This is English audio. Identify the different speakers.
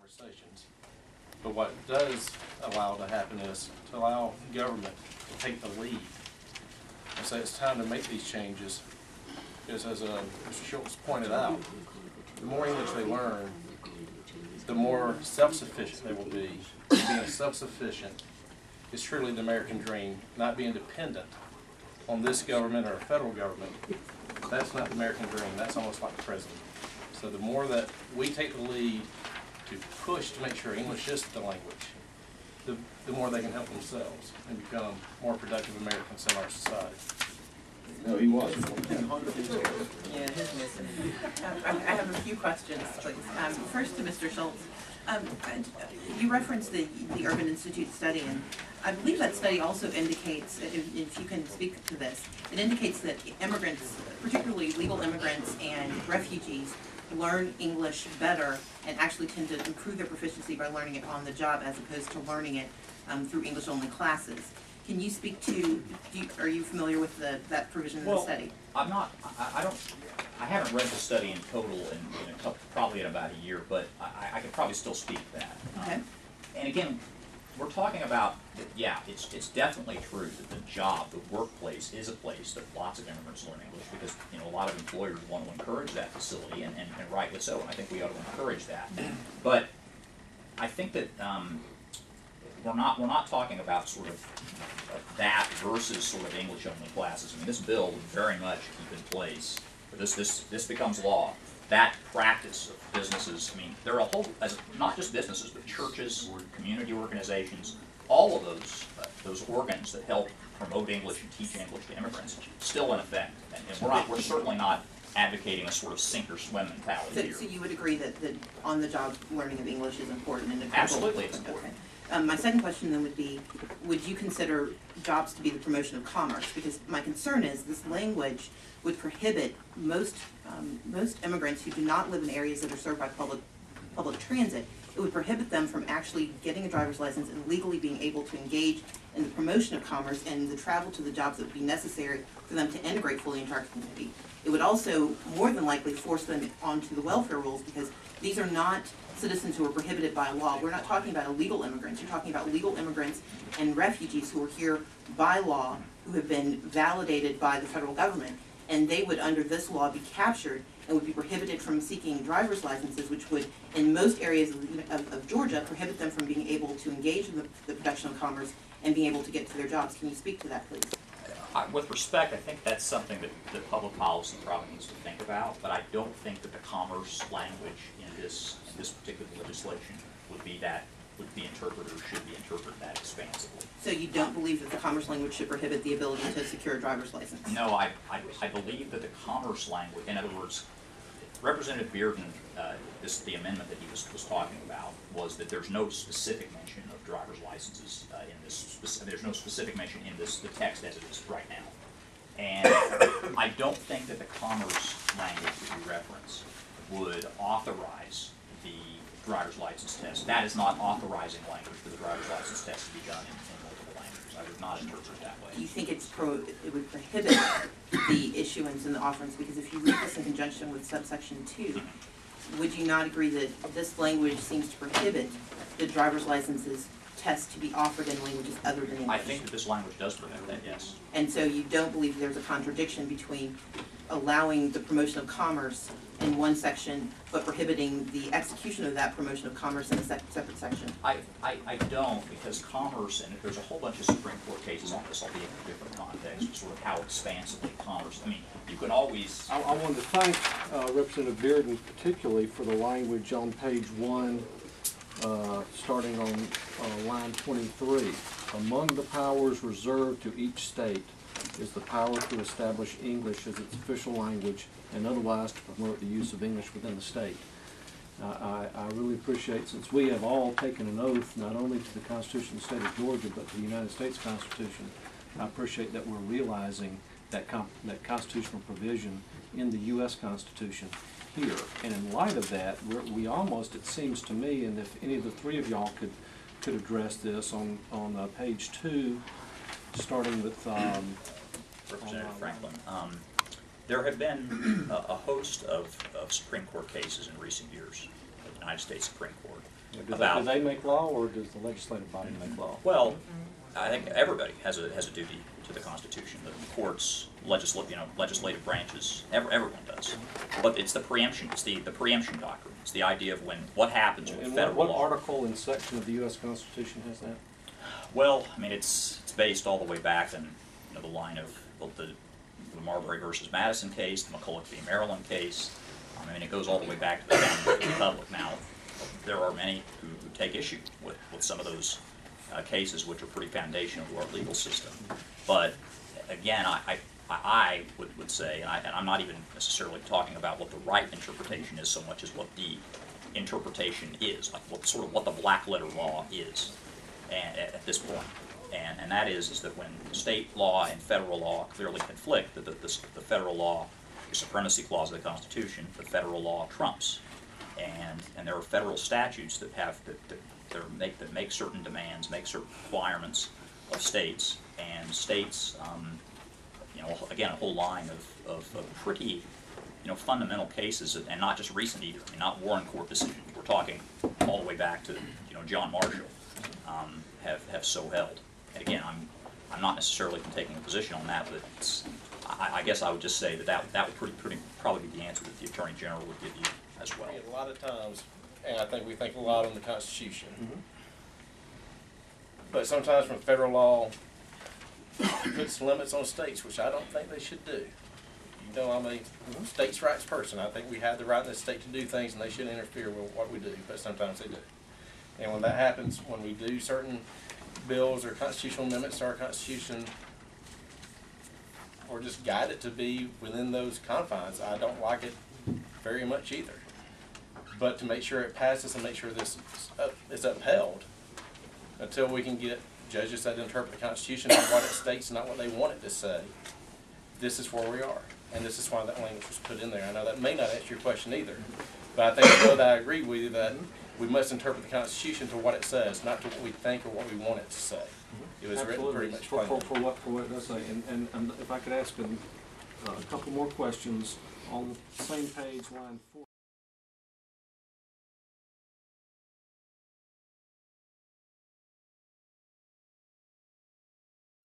Speaker 1: conversations. But what does allow to happen is to allow government to take the lead and say it's time to make these changes. Because as Mr. Schultz pointed out, the more English they learn, the more self-sufficient they will be. Being self-sufficient is truly the American dream, not being dependent on this government or a federal government. That's not the American dream. That's almost like the president. So the more that we take the lead to push to make sure English is the language, the more they can help themselves and become more productive Americans in our society.
Speaker 2: No, he was.
Speaker 3: Yeah, he's missing. I have a few questions, please. First to Mr. Schultz. You referenced the Urban Institute study, and I believe that study also indicates, if you can speak to this, it indicates that immigrants, particularly legal immigrants and refugees, learn English better and actually tend to improve their proficiency by learning it on the job as opposed to learning it through English-only classes. Can you speak to, are you familiar with that provision in the study?
Speaker 4: I'm not, I haven't read the study in total in a couple, probably in about a year, but I could probably still speak to that.
Speaker 3: Okay.
Speaker 4: And again, we're talking about, yeah, it's definitely true that the job, the workplace is a place that lots of immigrants learn English because, you know, a lot of employers want to encourage that facility, and rightly so, and I think we ought to encourage that. But I think that we're not talking about sort of that versus sort of English-only classes. I mean, this bill would very much keep in place, or this becomes law, that practice of businesses. I mean, there are a whole, not just businesses, but churches, community organizations, all of those organs that help promote English and teach English to immigrants, still in effect. And we're certainly not advocating a sort of sink or swim mentality here.
Speaker 3: So you would agree that on-the-job learning of English is important? And
Speaker 4: absolutely, it's important.
Speaker 3: Okay. My second question then would be, would you consider jobs to be the promotion of commerce? Because my concern is this language would prohibit most immigrants who do not live in areas that are served by public transit. It would prohibit them from actually getting a driver's license and legally being able to engage in the promotion of commerce and the travel to the jobs that would be necessary for them to integrate fully into our community. It would also more than likely force them onto the welfare rolls because these are not citizens who are prohibited by law. We're not talking about illegal immigrants. You're talking about legal immigrants and refugees who are here by law, who have been validated by the federal government, and they would, under this law, be captured and would be prohibited from seeking driver's licenses, which would, in most areas of Georgia, prohibit them from being able to engage in the production of commerce and being able to get to their jobs. Can you speak to that, please?
Speaker 4: With respect, I think that's something that public policy probably needs to think about, but I don't think that the commerce language in this particular legislation would be interpreted or should be interpreted that expansively.
Speaker 3: So you don't believe that the commerce language should prohibit the ability to secure a driver's license?
Speaker 4: No, I believe that the commerce language, in other words, Representative Bearden, the amendment that he was talking about, was that there's no specific mention of driver's licenses in this. There's no specific mention in the text as it is right now. And I don't think that the commerce language that you reference would authorize the driver's license test. That is not authorizing language for the driver's license test to be done in multiple languages. I would not interpret it that way.
Speaker 3: Do you think it would prohibit the issuance and the offerings? Because if you read this in conjunction with subsection 2, would you not agree that this language seems to prohibit the driver's licenses test to be offered in languages other than English?
Speaker 4: I think that this language does prohibit that, yes.
Speaker 3: And so you don't believe there's a contradiction between allowing the promotion of commerce in one section, but prohibiting the execution of that promotion of commerce in a separate section?
Speaker 4: I don't, because commerce, and there's a whole bunch of Supreme Court cases on this, albeit in a different context, sort of how expansively commerce, I mean, you can always...
Speaker 2: I wanted to thank Representative Bearden particularly for the language on page 1, starting on line 23. Among the powers reserved to each state is the power to establish English as its official language and otherwise to promote the use of English within the state. I really appreciate, since we have all taken an oath not only to the Constitution of the state of Georgia but to the United States Constitution, I appreciate that we're realizing that constitutional provision in the U.S. Constitution here. And in light of that, we almost, it seems to me, and if any of the three of y'all could address this on page 2, starting with
Speaker 4: Representative Franklin. There have been a host of Supreme Court cases in recent years, the United States Supreme Court,
Speaker 2: Do
Speaker 4: about.
Speaker 2: they make law, or does the legislative body make law?
Speaker 4: Well, I think everybody has a duty to the Constitution. The courts, legislative branches, everyone does. But it's the preemption. It's the preemption doctrine. It's the idea of what happens with
Speaker 2: And
Speaker 4: federal
Speaker 2: what
Speaker 4: law.
Speaker 2: article and section of the U.S. Constitution has that?
Speaker 4: Well, I mean, it's based all the way back in the line of the Marbury versus Madison case, the McCulloch v. Maryland case. I mean, it goes all the way back to the founding of the Republic. Now, there are many who take issue with some of those cases, which are pretty foundational to our legal system. But again, I would say, and I'm not even necessarily talking about what the right interpretation is so much as what the interpretation is, like what the black letter law is, and at this point. And that is that when state law and federal law clearly conflict, that the federal law, the supremacy clause of the Constitution, the federal law trumps, and there are federal statutes that make certain demands, make certain requirements of states, and states, again, a whole line of pretty, fundamental cases, and not just recent either. I mean, not Warren Court decisions. We're talking all the way back to, John Marshall, have so held. And again, I'm not necessarily taking a position on that, but I guess I would just say that would probably be the answer that the Attorney General would give you as well.
Speaker 1: A lot of times, and I think we think a lot on the Constitution, but sometimes from federal law puts limits on states, which I don't think they should do. I'm a states' rights person. I think we have the right in the state to do things, and they shouldn't interfere with what we do, but sometimes they do. And when that happens, when we do certain bills or constitutional amendments to our Constitution, or just guide it to be within those confines, I don't like it very much either. But to make sure it passes and make sure this is upheld, until we can get judges that interpret the Constitution and what it states, not what they want it to say, this is where we are. And this is why that language was put in there. I know that may not answer your question either, but I think that I agree with you that we must interpret the Constitution to what it says, not to what we think or what we want it to say. It was written pretty much plainly.
Speaker 2: For what it does say. And if I could ask a couple more questions on the same page, line 4.